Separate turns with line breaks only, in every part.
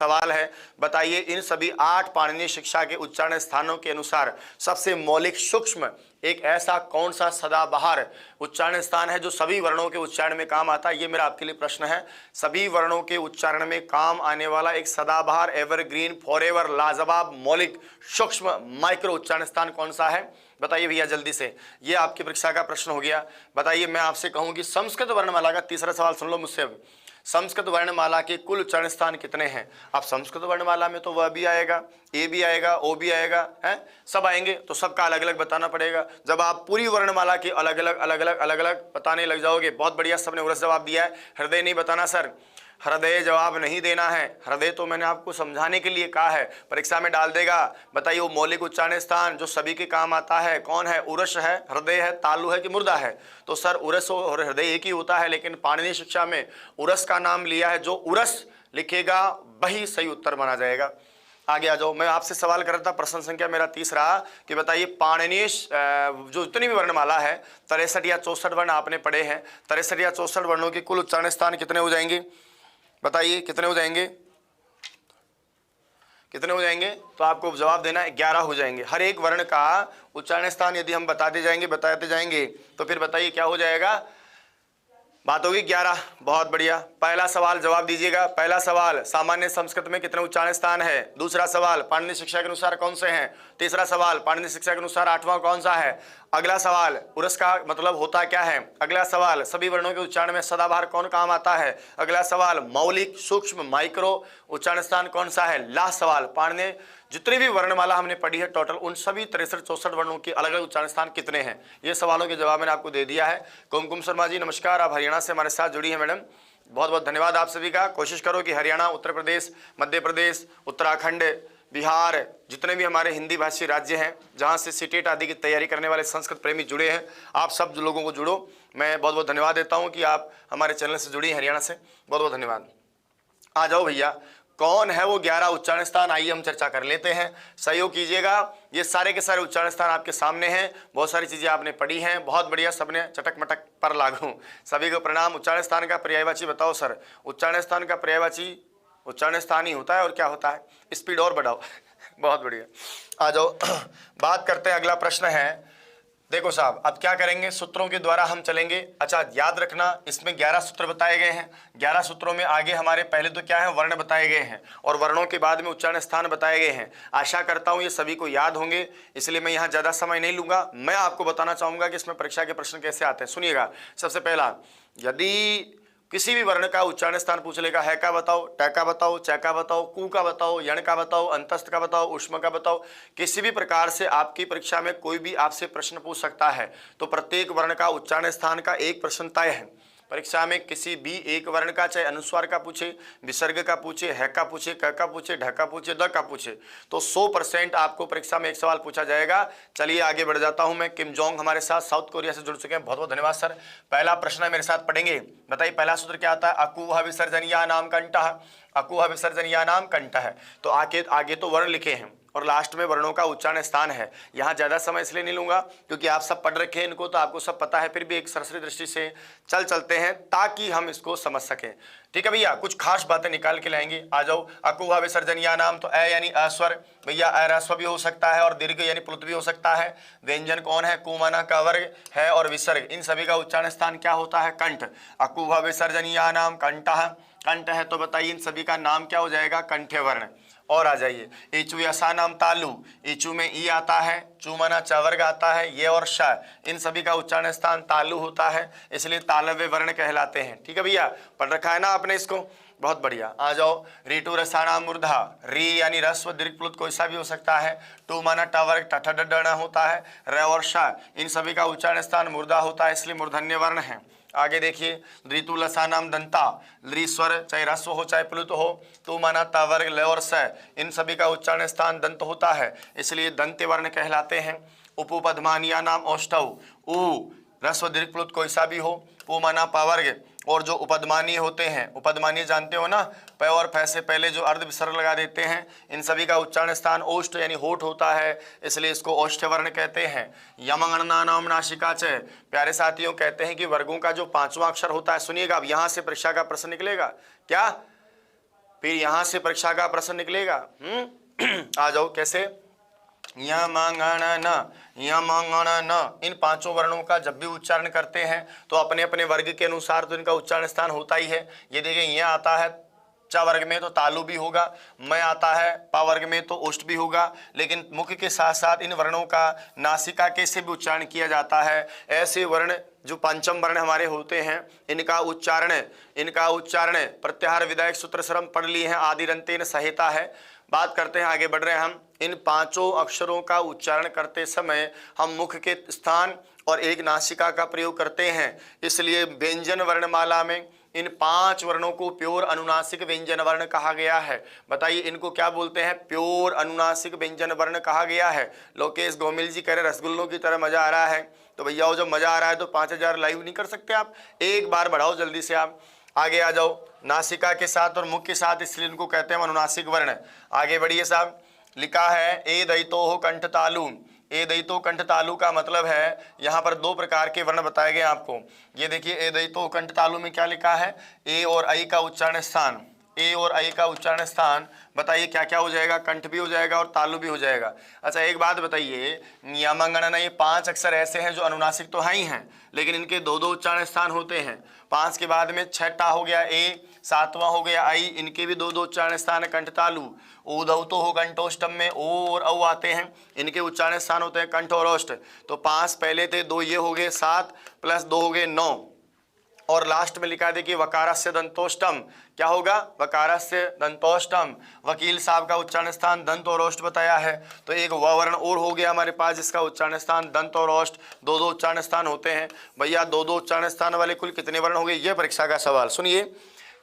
सवाल है, बताइए इन सभी 8 पाणिनीय शिक्षा के उच्चारण स्थानों के अनुसार सबसे मौलिक सूक्ष्म एक ऐसा कौन सा सदाबहार उच्चारण स्थान है जो सभी वर्णों के उच्चारण में काम आता है? ये मेरा आपके लिए प्रश्न है। सभी वर्णों के उच्चारण में काम आने वाला एक सदाबहार, एवरग्रीन, फॉरएवर, लाजवाब, मौलिक, सूक्ष्म, माइक्रो उच्चारण स्थान कौन सा है? बताइए भैया जल्दी से। ये आपकी परीक्षा का प्रश्न हो गया। बताइए, मैं आपसे कहूं कि संस्कृत वर्णमाला का तीसरा सवाल सुन लो मुझसे। अब संस्कृत वर्णमाला के कुल उच्चारण स्थान कितने हैं? अब संस्कृत वर्णमाला में तो वह भी आएगा, ए भी आएगा, ओ भी आएगा, है सब आएंगे, तो सबका अलग अलग बताना पड़ेगा। जब आप पूरी वर्णमाला के अलग अलग बताने लग जाओगे, बहुत बढ़िया, सबने उरस जवाब दिया है। हृदय नहीं बताना सर, हृदय जवाब नहीं देना है। हृदय तो मैंने आपको समझाने के लिए कहा है, परीक्षा में डाल देगा। बताइए वो मौलिक उच्चारण स्थान जो सभी के काम आता है कौन है? उरस है, हृदय है, तालु है कि मुर्दा है? तो सर उरस और हृदय एक ही होता है, लेकिन पाणिनीय शिक्षा में उरस का नाम लिया है। जो उरस लिखेगा वही सही उत्तर माना जाएगा। आगे आ जाओ। मैं आपसे सवाल कर रहा था, प्रश्न संख्या मेरा 30 रहा कि बताइए पाणिनीय जो जितनी भी वर्णमाला है 63 या 64 वर्ण आपने पढ़े हैं, 63 या 64 वर्णों के कुल उच्चारण स्थान कितने हो जाएंगे? बताइए कितने हो जाएंगे? कितने हो जाएंगे? तो आपको जवाब देना है 11 हो जाएंगे। हर एक वर्ण का उच्चारण स्थान यदि हम बताते जाएंगे तो फिर बताइए क्या हो जाएगा? बात होगी 11। बहुत बढ़िया। पहला सवाल जवाब दीजिएगा। पहला सवाल, सामान्य संस्कृत में कितने उच्चारण स्थान है? दूसरा सवाल, पाणिनीय शिक्षा के अनुसार कौन से हैं? तीसरा सवाल, पाणिनीय शिक्षा के अनुसार 8वां कौन सा है? अगला सवाल, उरस का मतलब होता क्या है? अगला सवाल, सभी वर्णों के उच्चारण में सदाबहार कौन काम आता है? अगला सवाल, मौलिक, सूक्ष्म, माइक्रो उच्चारण स्थान कौन सा है? लास्ट सवाल, पाणिनीय जितनी भी वर्णमाला हमने पढ़ी है टोटल, उन सभी 63-64 वर्णों के अलग अलग उच्चारण स्थान कितने हैं? ये सवालों के जवाब मैंने आपको दे दिया है। कुमकुम शर्मा जी नमस्कार, आप हरियाणा से हमारे साथ जुड़ी है मैडम, बहुत बहुत धन्यवाद आप सभी का। कोशिश करो कि हरियाणा, उत्तर प्रदेश, मध्य प्रदेश, उत्तराखंड, बिहार, जितने भी हमारे हिंदी भाषी राज्य हैं जहाँ से सीटेट आदि की तैयारी करने वाले संस्कृत प्रेमी जुड़े हैं, आप सब लोगों को जुड़ो। मैं बहुत बहुत धन्यवाद देता हूँ कि आप हमारे चैनल से जुड़ी हैं हरियाणा से, बहुत बहुत धन्यवाद। आ जाओ भैया, कौन है वो 11 उच्चारण स्थान? आइए हम चर्चा कर लेते हैं, सहयोग कीजिएगा। ये सारे के सारे उच्चारण स्थान आपके सामने हैं, बहुत सारी चीजें आपने पढ़ी हैं, बहुत बढ़िया, सबने चटक मटक पर लागू। सभी को प्रणाम। उच्चारण स्थान का पर्यायवाची बताओ सर। उच्चारण स्थान का पर्यायवाची उच्चारण स्थान ही होता है, और क्या होता है? स्पीड और बढ़ाओ। बहुत बढ़िया। आ जाओ, बात करते हैं। अगला प्रश्न है, देखो साहब, अब क्या करेंगे? सूत्रों के द्वारा हम चलेंगे। अच्छा याद रखना, इसमें 11 सूत्र बताए गए हैं। 11 सूत्रों में आगे हमारे पहले तो क्या है? वर्ण बताए गए हैं, और वर्णों के बाद में उच्चारण स्थान बताए गए हैं। आशा करता हूं ये सभी को याद होंगे, इसलिए मैं यहाँ ज्यादा समय नहीं लूंगा। मैं आपको बताना चाहूंगा कि इसमें परीक्षा के प्रश्न कैसे आते हैं। सुनिएगा, सबसे पहला, यदि किसी भी वर्ण का उच्चारण स्थान पूछ लेगा, है का बताओ, ट का बताओ, च का बताओ, कु का बताओ, यण का बताओ, अंतस्थ का बताओ, उष्म का बताओ, किसी भी प्रकार से आपकी परीक्षा में कोई भी आपसे प्रश्न पूछ सकता है। तो प्रत्येक वर्ण का उच्चारण स्थान का एक प्रश्न तय है। परीक्षा में किसी भी एक वर्ण का, चाहे अनुस्वार का पूछे, विसर्ग का पूछे, है का पूछे, क का पूछे, ढ का पूछे, द का पूछे, तो 100% आपको परीक्षा में एक सवाल पूछा जाएगा। चलिए आगे बढ़ जाता हूं मैं। किम जोंग हमारे साथ साउथ कोरिया से जुड़ चुके हैं, बहुत बहुत धन्यवाद सर। पहला प्रश्न है, मेरे साथ पढ़ेंगे। बताइए पहला सूत्र क्या आता है? अकुह विसर्जनीया नाम कंठः। अकुह विसर्जनीया नाम कंठः। तो आगे तो वर्ण लिखे हैं और लास्ट में वर्णों का उच्चारण स्थान है। यहाँ ज्यादा समय इसलिए नहीं लूंगा क्योंकि आप सब पढ़ रखे हैं इनको, तो आपको सब पता है। फिर भी एक सरसरी दृष्टि से चलते हैं ताकि हम इसको समझ सकें। ठीक है भैया, कुछ खास बातें निकाल के लाएंगे। आ जाओ। अकुहा विसर्जनीया नाम, तो अ यानी अस्वर, भैया अरस्व भी हो सकता है, और दीर्घ यानी प्लुत भी हो सकता है। व्यंजन कौन है? कुमाना का वर्ग है, और विसर्ग, इन सभी का उच्चारण स्थान क्या होता है? कंठ। अकुहा विसर्जनीया नाम कंठः। कंठ है तो बताइए इन सभी का नाम क्या हो जाएगा? कंठ्य वर्ण। और आ जाइए, इचु यसा नाम तालु। इचु में ई आता है, चू माना च वर्ग आता है, ये और श, इन सभी का उच्चारण स्थान तालु होता है, इसलिए तालव्य वर्ण कहलाते हैं। ठीक है भैया, पढ़ रखा है ना आपने इसको? बहुत बढ़िया। आ जाओ। ऋतु रसानाम मूर्धा। री यानी रस्व दीर्घ प्लुत कोई सा भी हो सकता है। टू माना ट वर्ग, टठ डण होता है, र और श, इन सभी का उच्चारण स्थान मूर्धा होता है, इसलिए मूर्धन्य वर्ण है। आगे देखिए, ऋतु लसानाम दंता। ली स्वर चाहे रस्व हो चाहे प्लुत हो, तो माना ता वर्ग ल और स, इन सभी का उच्चारण स्थान दंत होता है, इसलिए दंत्य वर्ण कहलाते हैं। उपपद्मानिया नाम औष्ठव। उ रस्व दीर्घ प्लुत कोई सा भी हो, पु माना पावर्ग, और जो उपदमानीय होते हैं, उपदमानीय जानते हो ना, प और फै से पहले जो अर्ध विसर्ग लगा देते हैं, इन सभी का उच्चारण स्थान ओष्ठ यानी होठ होता है, इसलिए इसको ओष्ठ वर्ण कहते हैं। यमगणना नाम नासिका च। प्यारे साथियों, कहते हैं कि वर्गों का जो 5वां अक्षर होता है, सुनिएगा अब यहाँ से परीक्षा का प्रश्न निकलेगा। क्या फिर यहां से परीक्षा का प्रश्न निकलेगा। आ जाओ कैसे, या मांगण न, या मांगण न, इन पांचों वर्णों का जब भी उच्चारण करते हैं तो अपने अपने वर्ग के अनुसार तो इनका उच्चारण स्थान होता ही है। ये देखिए, यह आता है च वर्ग में तो तालु भी होगा, मैं आता है पा वर्ग में तो ओष्ठ भी होगा, लेकिन मुख के साथ साथ इन वर्णों का नासिका के से भी उच्चारण किया जाता है। ऐसे वर्ण जो पंचम वर्ण हमारे होते हैं, इनका उच्चारण प्रत्याहार विधायक सूत्र सरम पढ़ लिए हैं, आदिरंतेन सहिता है। बात करते हैं, आगे बढ़ रहे हैं हम। इन पांचों अक्षरों का उच्चारण करते समय हम मुख के स्थान और एक नासिका का प्रयोग करते हैं, इसलिए व्यंजन वर्णमाला में इन 5 वर्णों को प्योर अनुनासिक व्यंजन वर्ण कहा गया है। बताइए इनको क्या बोलते हैं? प्योर अनुनासिक व्यंजन वर्ण कहा गया है। लोकेश गोमिल जी कह रहे रसगुल्लों की तरह मजा आ रहा है, तो भैया वो जब मजा आ रहा है तो 5000 लाइव नहीं कर सकते आप? एक बार बढ़ाओ जल्दी से, आप आगे आ जाओ। नासिका के साथ और मुख के साथ, इसलिए इनको कहते हैं अनुनासिक वर्ण। आगे बढ़िए साहब, लिखा है ए दैतो कंठ तालु। ए दैतो कंठ तालु का मतलब है, यहाँ पर 2 प्रकार के वर्ण बताए गए आपको। ये देखिए, ए दैतो कंठ तालु में क्या लिखा है? ए और आई का उच्चारण स्थान, ए और आई का उच्चारण स्थान बताइए क्या क्या हो जाएगा? कंठ भी हो जाएगा और तालु भी हो जाएगा। अच्छा एक बात बताइए, नियमंगणना, ये 5 अक्षर ऐसे हैं जो अनुनासिक तो है ही हैं, लेकिन इनके 2-2 उच्चारण स्थान होते हैं। 5 के बाद में 6ठा हो गया ए, 7वां हो गया आई, इनके भी 2-2 उच्चारण स्थान है कंठ तालु। ऊधव तो हो कंठोष्टम में ओ और औ आते हैं, इनके उच्चारण स्थान होते हैं कंठ और ओष्ठ। तो 5 पहले थे, 2 ये हो गए, 7 + 2 हो गए 9, और लास्ट में लिखा देखिए वकारस्य दंतोष्टम। क्या होगा? वकारस्य दंतोष्टम। वकील साहब का उच्चारण स्थान दंत और ओष्ठ बताया है, तो एक व वर्ण और हो गया हमारे पास, जिसका उच्चारण स्थान दंत और ओष्ठ, 2-2 उच्चारण स्थान होते हैं। भैया 2-2 उच्चारण स्थान वाले कुल कितने वर्ण हो गए? ये परीक्षा का सवाल। सुनिए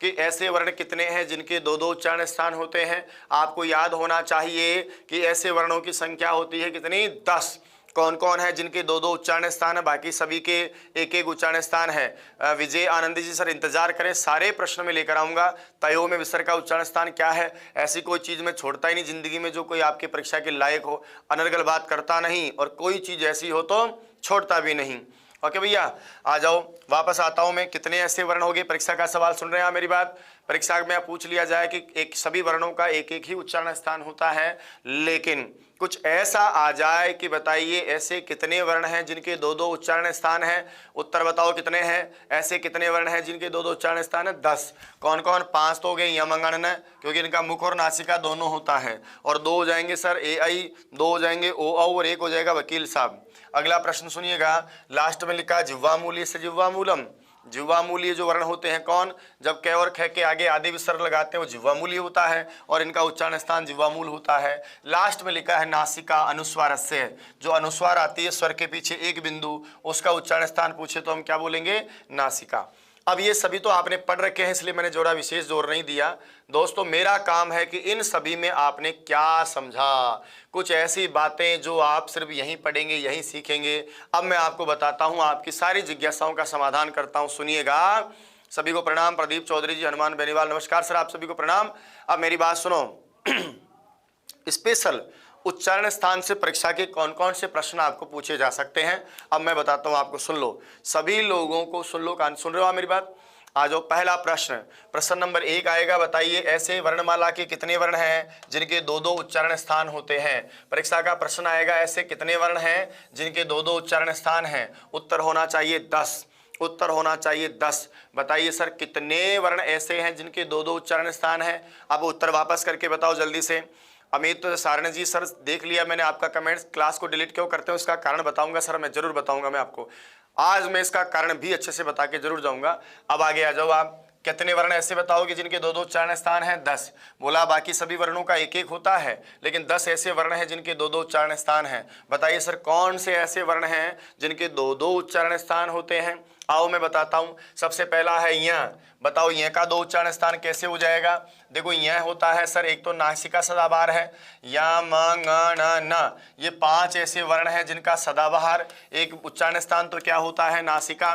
कि ऐसे वर्ण कितने हैं जिनके 2-2 उच्चारण स्थान होते हैं। आपको याद होना चाहिए कि ऐसे वर्णों की संख्या होती है कितनी? 10। कौन कौन है जिनके 2-2 उच्चारण स्थान है? बाकी सभी के 1-1 उच्चारण स्थान है। विजय आनंदी जी सर इंतजार करें, सारे प्रश्न में लेकर आऊंगा। तयो में विसर्ग का उच्चारण स्थान क्या है? ऐसी कोई चीज मैं छोड़ता ही नहीं जिंदगी में जो कोई आपके परीक्षा के लायक हो। अनर्गल बात करता नहीं, और कोई चीज ऐसी हो तो छोड़ता भी नहीं। ओके भैया, आ जाओ, वापस आता हूं मैं। कितने ऐसे वर्ण हो गए? परीक्षा का सवाल सुन रहे हैं मेरी बात? परीक्षा में पूछ लिया जाए कि एक सभी वर्णों का 1-1 ही उच्चारण स्थान होता है, लेकिन कुछ ऐसा आ जाए कि बताइए ऐसे कितने वर्ण हैं जिनके 2-2 उच्चारण स्थान हैं? उत्तर बताओ कितने हैं? ऐसे कितने वर्ण हैं जिनके 2-2 उच्चारण स्थान है? 10। कौन कौन? 5 तो हो गए यमंगण, क्योंकि इनका मुख और नासिका दोनों होता है, और 2 हो जाएंगे सर ए आई, 2 हो जाएंगे ओ औ, और 1 हो जाएगा वकील साहब। अगला प्रश्न सुनिएगा, लास्ट में लिखा जिह्वामूलीय से जिह्वामूलम। जिह्वामूलीय जो वर्ण होते हैं कौन? जब क और ख के आगे आदि विसर्ग लगाते हैं वो जिह्वामूलीय होता है, और इनका उच्चारण स्थान जिह्वामूल होता है। लास्ट में लिखा है नासिका अनुस्वारस्य, जो अनुस्वार आती है स्वर के पीछे एक बिंदु, उसका उच्चारण स्थान पूछे तो हम क्या बोलेंगे? नासिका। अब ये सभी तो आपने पढ़ रखे हैं, इसलिए मैंने जोड़ा विशेष जोर नहीं दिया। दोस्तों मेरा काम है कि इन सभी में आपने क्या समझा, कुछ ऐसी बातें जो आप सिर्फ यहीं पढ़ेंगे, यहीं सीखेंगे। अब मैं आपको बताता हूं, आपकी सारी जिज्ञासाओं का समाधान करता हूं। सुनिएगा, सभी को प्रणाम। प्रदीप चौधरी जी, हनुमान बेनीवाल, नमस्कार सर, आप सभी को प्रणाम। अब मेरी बात सुनो। स्पेशल उच्चारण स्थान से परीक्षा के कौन कौन से प्रश्न आपको पूछे जा सकते हैं, अब मैं बताता हूं आपको। सुन लो, सभी लोगों को सुन लो, कान सुन रहे हो आप मेरी बात? आ जाओ, पहला प्रश्न, प्रश्न नंबर 1 आएगा। बताइए ऐसे वर्णमाला के कितने वर्ण हैं जिनके 2-2 उच्चारण स्थान होते हैं? परीक्षा का प्रश्न आएगा, ऐसे कितने वर्ण हैं जिनके 2-2 उच्चारण स्थान हैं? उत्तर होना चाहिए 10। उत्तर होना चाहिए 10। बताइए सर कितने वर्ण ऐसे हैं जिनके 2-2 उच्चारण स्थान हैं? अब उत्तर वापस करके बताओ जल्दी से। अमित सारण जी सर, देख लिया मैंने आपका कमेंट्स। क्लास को डिलीट क्यों करते हो इसका कारण बताऊंगा सर, मैं जरूर बताऊंगा मैं आपको। आज मैं इसका कारण भी अच्छे से बता के जरूर जाऊंगा। अब आगे आ जाओ आप। कितने वर्ण ऐसे बताओगे जिनके 2-2 उच्चारण स्थान हैं? 10। बोला बाकी सभी वर्णों का 1-1 होता है, लेकिन 10 ऐसे वर्ण हैं जिनके 2-2 उच्चारण स्थान हैं। बताइए सर कौन से ऐसे वर्ण हैं जिनके 2-2 उच्चारण स्थान होते हैं? आओ मैं बताता हूं। सबसे पहला है य। बताओ य का 2 उच्चारण स्थान कैसे हो जाएगा? देखो य होता है सर, एक तो नासिका सदाबहार है, या म ङ न, ये 5 ऐसे वर्ण हैं जिनका सदाबहार एक उच्चारण स्थान तो क्या होता है? नासिका।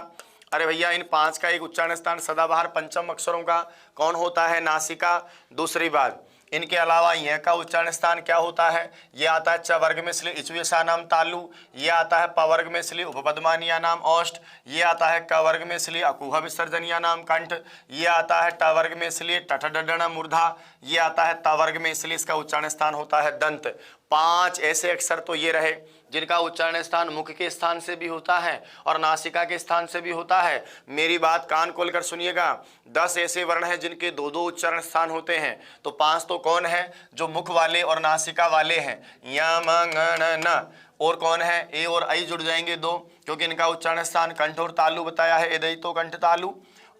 अरे भैया इन 5 का एक उच्चारण स्थान सदाबहार पंचम अक्षरों का कौन होता है? नासिका। दूसरी बात, इनके अलावा यह का उच्चारण स्थान क्या होता है? ये आता है च वर्ग में इसलिए इचुएसा नाम तालु, ये आता है प वर्ग में इसलिए उपपदमानिया नाम औष्ठ, ये आता है क वर्ग में इसलिए अकुह विसर्जनिया नाम कंठ, ये आता है ट वर्ग में इसलिए टठडडण मूर्धा, ये आता है त वर्ग में इसलिए इसका उच्चारण स्थान होता है दंत। 5 ऐसे अक्षर तो ये रहे जिनका उच्चारण स्थान मुख के स्थान से भी होता है और नासिका के स्थान से भी होता है। मेरी बात कान खोलकर सुनिएगा, 10 ऐसे वर्ण हैं जिनके 2-2 उच्चारण स्थान होते हैं। तो 5 तो कौन है? जो मुख वाले और नासिका वाले हैं, यम ङ न। और कौन है? ए और आई जुड़ जाएंगे 2, क्योंकि इनका उच्चारण स्थान कंठ और तालु बताया है, एदई तो कंठ तालु।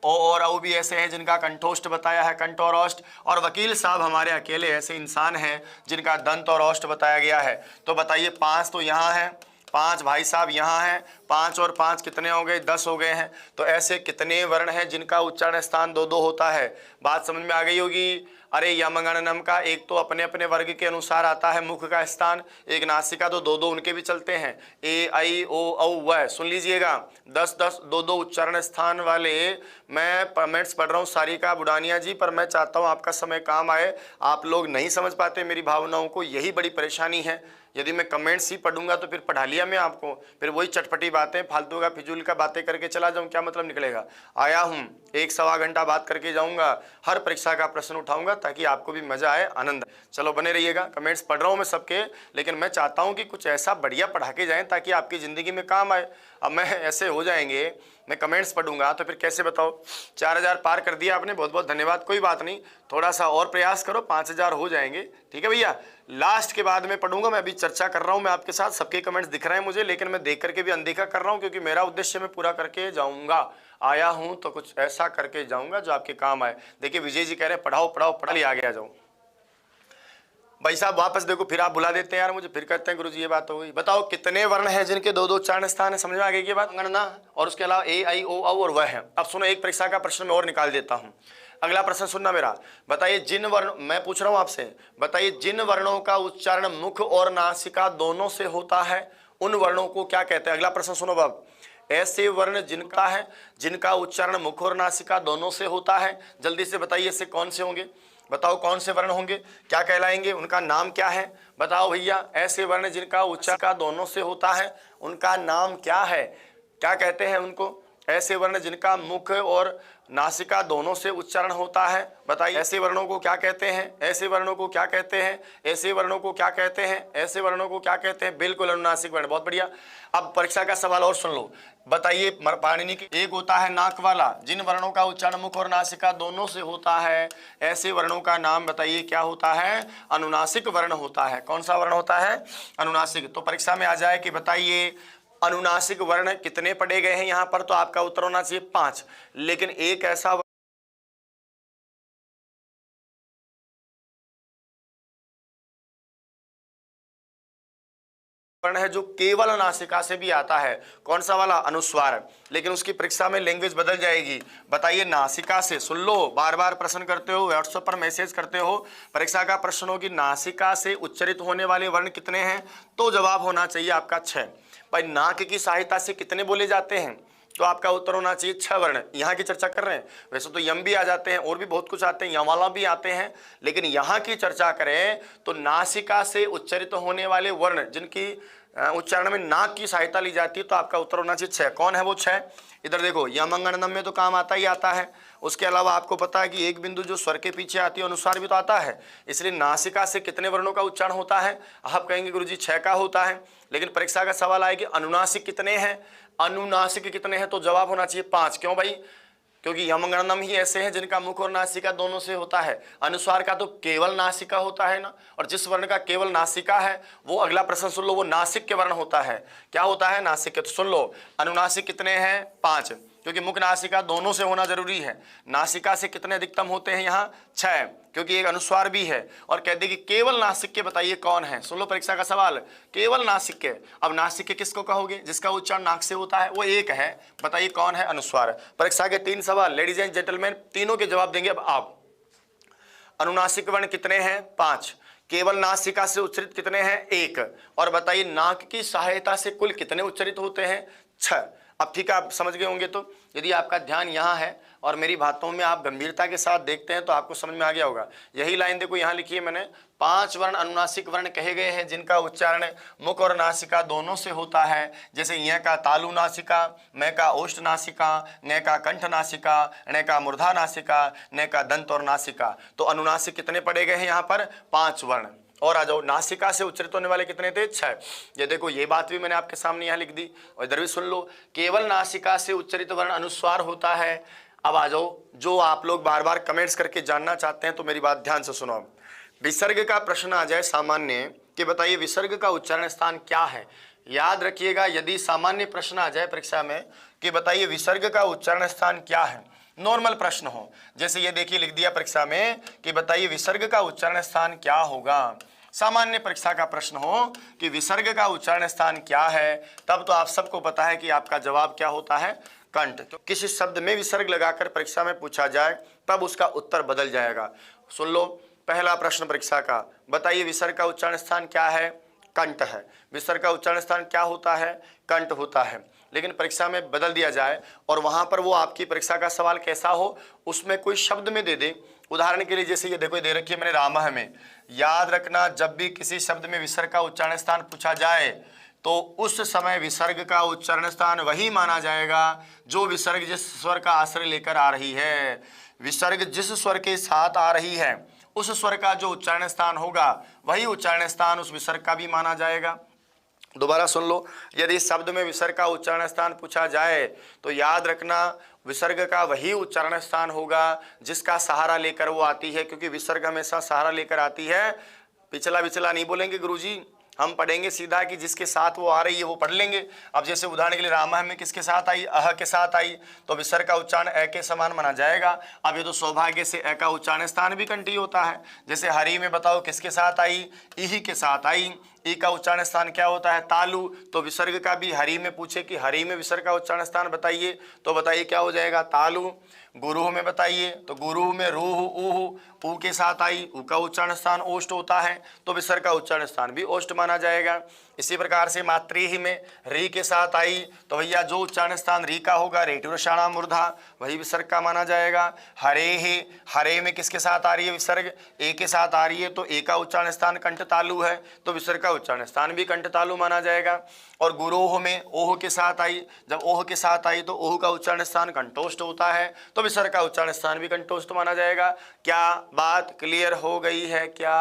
ओ और औ भी ऐसे हैं जिनका कंठोष्ठ बताया है, कंठ और औष्ठ। और वकील साहब हमारे अकेले ऐसे इंसान हैं जिनका दंत और औष्ठ बताया गया है। तो बताइए 5 तो यहाँ है, 5 भाई साहब यहाँ हैं, 5 और 5 कितने हो गए? 10 हो गए हैं। तो ऐसे कितने वर्ण हैं जिनका उच्चारण स्थान 2-2 होता है? बात समझ में आ गई होगी। अरे यमगणनम का एक तो अपने अपने वर्ग के अनुसार आता है मुख का स्थान, एक नासिका, तो 2-2 उनके भी चलते हैं, ए आई ओ औ व। सुन लीजिएगा, 10-10 2-2 उच्चारण स्थान वाले मैं कमेंट्स पढ़ रहा हूँ सारिका बुढ़ानिया जी, पर मैं चाहता हूँ आपका समय काम आए। आप लोग नहीं समझ पाते मेरी भावनाओं को, यही बड़ी परेशानी है। यदि मैं कमेंट्स ही पढ़ूंगा तो फिर पढ़ा लिया मैं आपको, फिर वही चटपटी बातें फालतू का फिजूल का बातें करके चला जाऊं, क्या मतलब निकलेगा? आया हूं 1-1.25 घंटा बात करके जाऊंगा, हर परीक्षा का प्रश्न उठाऊंगा ताकि आपको भी मजा आए, आनंद। चलो बने रहिएगा, कमेंट्स पढ़ रहा हूं मैं सबके, लेकिन मैं चाहता हूं कि कुछ ऐसा बढ़िया पढ़ा के जाएं ताकि आपकी ज़िंदगी में काम आए। अब मैं ऐसे हो जाएंगे, मैं कमेंट्स पढ़ूंगा तो फिर कैसे बताओ? 4000 पार कर दिया आपने, बहुत बहुत धन्यवाद। कोई बात नहीं, थोड़ा सा और प्रयास करो, 5000 हो जाएंगे, ठीक है भैया। लास्ट के बाद में पढ़ूंगा, मैं अभी चर्चा कर रहा हूं मैं आपके साथ, सबके कमेंट्स दिख रहे हैं मुझे, लेकिन मैं देख करके भी अनदेखा कर रहा हूं क्योंकि मेरा उद्देश्य मैं पूरा करके जाऊंगा। आया हूं तो कुछ ऐसा करके जाऊंगा जो आपके काम आए। देखिए विजय जी कह रहे हैं पढ़ाओ पढ़ाओ, पढ़ा लिया, आगे आ जाओ भाई साहब। वापस देखो, फिर आप बुला देते हैं यार मुझे, फिर कहते हैं गुरुजी ये बात हो गई। बताओ कितने वर्ण हैं जिनके 2-2 उच्चारण स्थान है? समझ में आ गई ये बात? गणना और उसके अलावा ए आई ओ औ और वह है। अब सुनो, एक परीक्षा का प्रश्न मैं और निकाल देता हूं। अगला प्रश्न सुनना मेरा। बताइए जिन वर्ण, मैं पूछ रहा हूं आपसे, बताइए जिन वर्णों का उच्चारण मुख और नासिका दोनों से होता है उन वर्णों को क्या कहते हैं? अगला प्रश्न सुनो बाब। ऐसे वर्ण जिनका है, जिनका उच्चारण मुख और नासिका दोनों से होता है, जल्दी से बताइए ऐसे कौन से होंगे? बताओ कौन से वर्ण होंगे, क्या कहलाएंगे, उनका नाम क्या है? बताओ भैया, ऐसे वर्ण जिनका उच्चारण दोनों से होता है उनका नाम क्या है? क्या कहते हैं उनको? ऐसे वर्ण जिनका मुख और नासिका दोनों से उच्चारण होता है, बताइए ऐसे वर्णों को क्या कहते हैं? ऐसे वर्णों को क्या कहते हैं? ऐसे वर्णों को क्या कहते हैं? ऐसे वर्णों को क्या कहते हैं? बिल्कुल अनुनासिक वर्ण, बहुत बढ़िया। अब परीक्षा का सवाल और सुन लो। बताइए पाणिनि की एक होता है नाक वाला, जिन वर्णों का उच्चारण मुख और नासिका दोनों से होता है, ऐसे वर्णों का नाम बताइए क्या होता है? अनुनासिक वर्ण होता है। कौन सा वर्ण होता है? अनुनासिक। तो परीक्षा में आ जाए कि बताइए अनुनासिक वर्ण कितने पढ़े गए हैं यहाँ पर, तो आपका उत्तर होना चाहिए 5। लेकिन एक ऐसा वर्ण है जो केवल नासिका से भी आता है। कौन सा वाला? अनुस्वार। लेकिन उसकी परीक्षा में लैंग्वेज बदल जाएगी। बताइए नासिका से, सुन लो, बार बार प्रश्न करते हो, व्हाट्सएप पर मैसेज करते हो, परीक्षा का प्रश्न हो कि नासिका से उच्चरित होने वाले वर्ण कितने हैं, तो जवाब होना चाहिए आपका 6। भाई नाक की सहायता से कितने बोले जाते हैं, तो आपका उत्तर होना चाहिए 6 वर्ण। यहाँ की चर्चा कर रहे हैं, वैसे तो यम भी आ जाते हैं और भी बहुत कुछ आते हैं, यमाला भी आते हैं, लेकिन यहाँ की चर्चा करें तो नासिका से उच्चरित होने वाले वर्ण जिनकी उच्चारण में नाक की सहायता ली जाती है, तो आपका उत्तर होना चाहिए 6। कौन है वो 6? इधर देखो, यमंगणनम में तो काम आता ही आता है। उसके अलावा आपको पता है कि एक बिंदु जो स्वर के पीछे आती है अनुस्वार भी तो आता है। इसलिए नासिका से कितने वर्णों का उच्चारण होता है? आप कहेंगे गुरुजी 6 का होता है, लेकिन परीक्षा का सवाल आए कि अनुनासिक कितने हैं, अनुनासिक कितने हैं, तो जवाब होना चाहिए 5। क्यों भाई? क्योंकि यमगणनम ही ऐसे हैं जिनका मुख और नासिका दोनों से होता है। अनुस्वार का तो केवल नासिका होता है ना, और जिस वर्ण का केवल नासिका है वो, अगला प्रश्न सुन लो, वो नासिक के वर्ण होता है। क्या होता है? नासिक के। तो सुन लो, अनुनासिक कितने हैं? 5, क्योंकि मुख नासिका दोनों से होना जरूरी है। नासिका से कितने अधिकतम होते हैं यहाँ? 6, क्योंकि एक अनुस्वार भी है। और कहते कि केवल नासिक के बताइए कौन है? सुन लो परीक्षा का सवाल, केवल नासिक के। अब नासिक के किसको कहोगे? जिसका उच्चारण नाक से होता है, वो एक है, बताइए कौन है? अनुस्वार। परीक्षा के 3 सवाल, लेडीज एंड जेंटलमैन, तीनों के जवाब देंगे अब आप। अनुनासिक वर्ण कितने हैं? 5। केवल नासिका से उच्चरित कितने हैं? 1। और बताइए नाक की सहायता से कुल कितने उच्चरित होते हैं? 6। अब ठीक है, आप समझ गए होंगे। तो यदि आपका ध्यान यहाँ है और मेरी बातों में आप गंभीरता के साथ देखते हैं तो आपको समझ में आ गया होगा। यही लाइन देखो यहाँ लिखी है मैंने, 5 वर्ण अनुनासिक वर्ण कहे गए हैं जिनका उच्चारण मुख और नासिका दोनों से होता है। जैसे य का तालु नासिका, म का ओष्ठ नासिका, न का कंठ नासिका, ण का मूर्धा नासिका, न का दंत और नासिका। तो अनुनासिक कितने पढ़े गए हैं यहाँ पर? 5 वर्ण। और आ जाओ, नासिका से उच्चरित होने वाले कितने थे? 6। ये देखो, ये बात भी मैंने आपके सामने यहाँ लिख दी। और इधर भी सुन लो, केवल नासिका से उच्चरित वर्ण अनुस्वार होता है। अब आ जाओ, जो आप लोग बार बार कमेंट्स करके जानना चाहते हैं तो मेरी बात ध्यान से सुनो। विसर्ग का प्रश्न आ जाए सामान्य कि बताइए विसर्ग का उच्चारण स्थान क्या है। याद रखिएगा, यदि सामान्य प्रश्न आ जाए परीक्षा में कि बताइए विसर्ग का उच्चारण स्थान क्या है, नॉर्मल प्रश्न हो, जैसे ये देखिए लिख दिया परीक्षा में कि बताइए विसर्ग का उच्चारण स्थान क्या होगा। सामान्य परीक्षा का प्रश्न हो कि विसर्ग का उच्चारण स्थान क्या है, तब तो आप सबको पता है कि आपका जवाब क्या होता है? कंठ। तो किसी शब्द में विसर्ग लगाकर परीक्षा में पूछा जाए तब उसका उत्तर बदल जाएगा। सुन लो, पहला प्रश्न परीक्षा का, बताइए विसर्ग का उच्चारण स्थान क्या है? कंठ है। विसर्ग का उच्चारण स्थान क्या होता है? कंठ होता है। लेकिन परीक्षा में बदल दिया जाए और वहां पर वो आपकी परीक्षा का सवाल कैसा हो, उसमें कोई शब्द में दे दे। उदाहरण के लिए जैसे ये देखो, दे रखी है मैंने रामः में। याद रखना, जब भी किसी शब्द में विसर्ग का उच्चारण स्थान पूछा जाए तो उस समय विसर्ग का उच्चारण स्थान वही माना जाएगा जो विसर्ग जिस स्वर का आश्रय लेकर आ रही है। विसर्ग जिस स्वर के साथ आ रही है उस स्वर का जो उच्चारण स्थान होगा वही उच्चारण स्थान उस विसर्ग का भी माना जाएगा। दोबारा सुन लो, यदि शब्द में विसर्ग का उच्चारण स्थान पूछा जाए तो याद रखना विसर्ग का वही उच्चारण स्थान होगा जिसका सहारा लेकर वो आती है, क्योंकि विसर्ग हमेशा सहारा लेकर आती है। पिछला विचला नहीं बोलेंगे गुरुजी, हम पढ़ेंगे सीधा कि जिसके साथ वो आ रही है वो पढ़ लेंगे। अब जैसे उदाहरण के लिए रामः में किसके साथ आई? अह के साथ आई, तो विसर्ग का उच्चारण अ के समान माना जाएगा। अब ये तो सौभाग्य से अ का उच्चारण स्थान भी कंठी होता है। जैसे हरि में बताओ किसके साथ आई? इही के साथ आई। ई का उच्चारण स्थान क्या होता है? तालु। तो विसर्ग का भी हरि में पूछे कि हरि में विसर्ग का उच्चारण स्थान बताइए, तो बताइए क्या हो जाएगा? तालु। गुरु में बताइए, तो गुरु में रूह ऊह, ऊ के साथ आई, ऊ का उच्चारण स्थान ओष्ठ होता है, तो विसर्ग का उच्चारण स्थान भी ओष्ठ माना जाएगा। इसी प्रकार से मातृहि में री के साथ आई, तो भैया जो उच्चारण स्थान री का होगा रेटुरषाणाम मूर्धा, वही विसर्ग का माना जाएगा। हरे ही, हरे में किसके साथ आ रही है विसर्ग? ए के साथ आ रही है, तो ए का उच्चारण स्थान कंठ तालु है, तो विसर्ग का उच्चारण स्थान भी कंठ तालु माना जाएगा। और गुरोह में ओह के साथ आई, जब ओह के साथ आई तो ओह का उच्चारण स्थान कंठोष्ठ होता है, तो विसर्ग का उच्चारण स्थान भी कंठोष्ठ माना जाएगा। क्या बात क्लियर हो गई है क्या?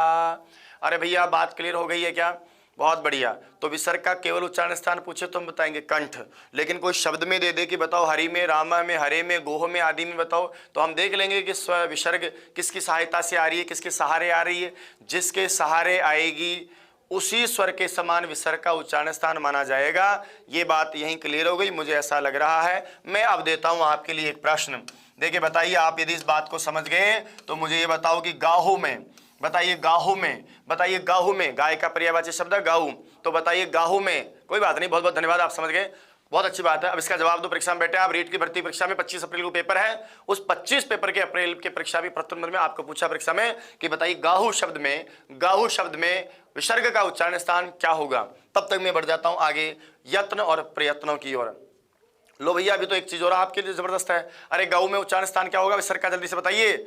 अरे भैया बात क्लियर हो गई है क्या? बहुत बढ़िया। तो विसर्ग का केवल उच्चारण स्थान पूछे तो हम बताएंगे कंठ, लेकिन कोई शब्द में दे दे कि बताओ हरि में, रामा में, हरे में, गोह में आदि में बताओ, तो हम देख लेंगे कि विसर्ग किसकी सहायता से आ रही है, किसके सहारे आ रही है। जिसके सहारे आएगी उसी स्वर के समान विसर्ग का उच्चारण स्थान माना जाएगा। ये बात यहीं क्लियर हो गई, मुझे ऐसा लग रहा है। मैं अब देता हूं आपके लिए एक प्रश्न। देखिए बताइए, आप यदि इस बात को समझ गए तो मुझे ये बताओ कि गाहू में, बताइए गाहू में, बताइए गाहू में, गाय का पर्यायवाची शब्द है गाहू, तो बताइए गाहू में। कोई बात नहीं, बहुत बहुत धन्यवाद, आप समझ गए, बहुत अच्छी बात है। अब इसका जवाब दो परीक्षा में बैठे आप। रीट की भर्ती परीक्षा में 25 अप्रैल को पेपर है, उस 25 पेपर के अप्रैल के परीक्षा भी प्रथम नंबर में आपको पूछा परीक्षा में कि बताइए गाहू शब्द में, गाहू शब्द में विसर्ग का उच्चारण स्थान क्या होगा। तब तक मैं बढ़ जाता हूं आगे यत्न और प्रयत्नों की ओर। लो भैया, अभी तो एक चीज और आपके लिए जबरदस्त है। अरे गाहू में उच्चारण स्थान क्या होगा विसर्ग का, जल्दी से बताइए।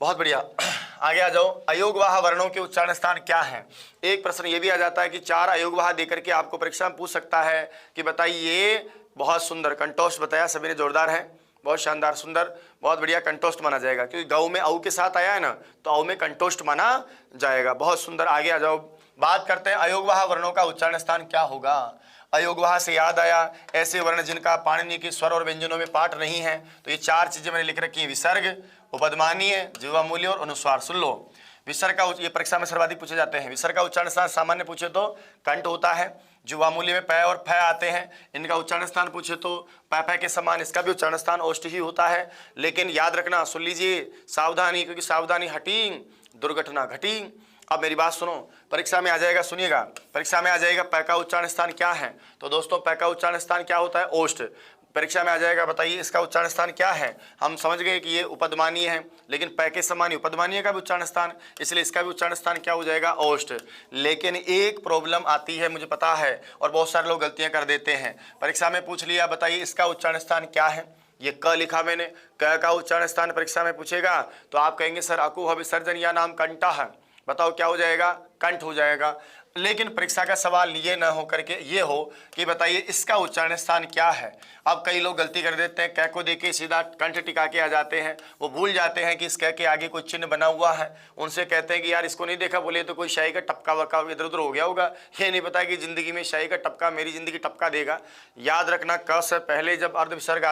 बहुत बढ़िया, आगे आ जाओ। अयोगवाह वर्णों के उच्चारण स्थान क्या है। एक प्रश्न ये भी आ जाता है कि 4 अयोगवाह देकर के आपको परीक्षा में पूछ सकता है कि बताइए, बहुत सुंदर कंठोष्ठ बताया सभी ने, जोरदार है, बहुत शानदार, सुंदर, बहुत बढ़िया, कंठोष्ठ माना जाएगा क्योंकि गौ में औ के साथ आया है ना, तो औ में कंठोष्ठ माना जाएगा। बहुत सुंदर, आगे आ जाओ। बात करते हैं अयोगवाह वर्णों का उच्चारण स्थान क्या होगा। अयोगवाह से याद आया ऐसे वर्ण जिनका पाणिनि के स्वर और व्यंजनों में पाठ नहीं है, तो ये 4 चीजें मैंने लिख रखी है, विसर्ग, उपदमानीय, जिह्वामूल्य और अनुस्वार। सुन लो, विसर्ग का ये परीक्षा में सर्वाधिक पूछे जाते हैं। विसर्ग का उच्चारण स्थान सामान्य पूछे तो कंठ होता है, जिह्वामूल्य में पै और फै आते हैं, इनका उच्चारण स्थान पूछे तो पै के समान इसका भी उच्चारण स्थान ओष्ठ ही होता है। लेकिन याद रखना, सुन लीजिए, सावधानी, क्योंकि सावधानी हटी दुर्घटना घटी। अब मेरी बात सुनो, परीक्षा में आ जाएगा, सुनिएगा, परीक्षा में आ जाएगा पै का उच्चारण स्थान क्या है। तो दोस्तों पै का उच्चारण स्थान क्या होता है? ओष्ठ। परीक्षा में आ जाएगा, बताइए इसका उच्चारण स्थान क्या है। हम समझ गए कि ये उपदमानीय है, लेकिन पै के समान उपदमानीय का भी उच्चारण स्थान, इसलिए इसका भी उच्चारण स्थान क्या हो जाएगा? ओष्ठ। लेकिन एक प्रॉब्लम आती है, मुझे पता है, और बहुत सारे लोग गलतियां कर देते हैं। परीक्षा में पूछ लिया, बताइए इसका उच्चारण स्थान क्या है, ये क लिखा मैंने, क का उच्चारण स्थान परीक्षा में पूछेगा तो आप कहेंगे सर अकुह विसर्जन या नाम कंठा है, बताओ क्या हो जाएगा, कंठ हो जाएगा। लेकिन परीक्षा का सवाल ये ना हो करके ये हो कि बताइए इसका उच्चारण स्थान क्या है। अब कई लोग गलती कर देते हैं, क को देके सीधा कंठ टिका के आ जाते हैं, वो भूल जाते हैं कि इस क के आगे कोई चिन्ह बना हुआ है। उनसे कहते हैं कि यार इसको नहीं देखा, बोले तो कोई शाही का टपका वक्का इधर उधर हो गया होगा। ये नहीं पता कि जिंदगी में शाही का टपका मेरी जिंदगी टपका देगा। याद रखना क से पहले जब अर्ध विसर्ग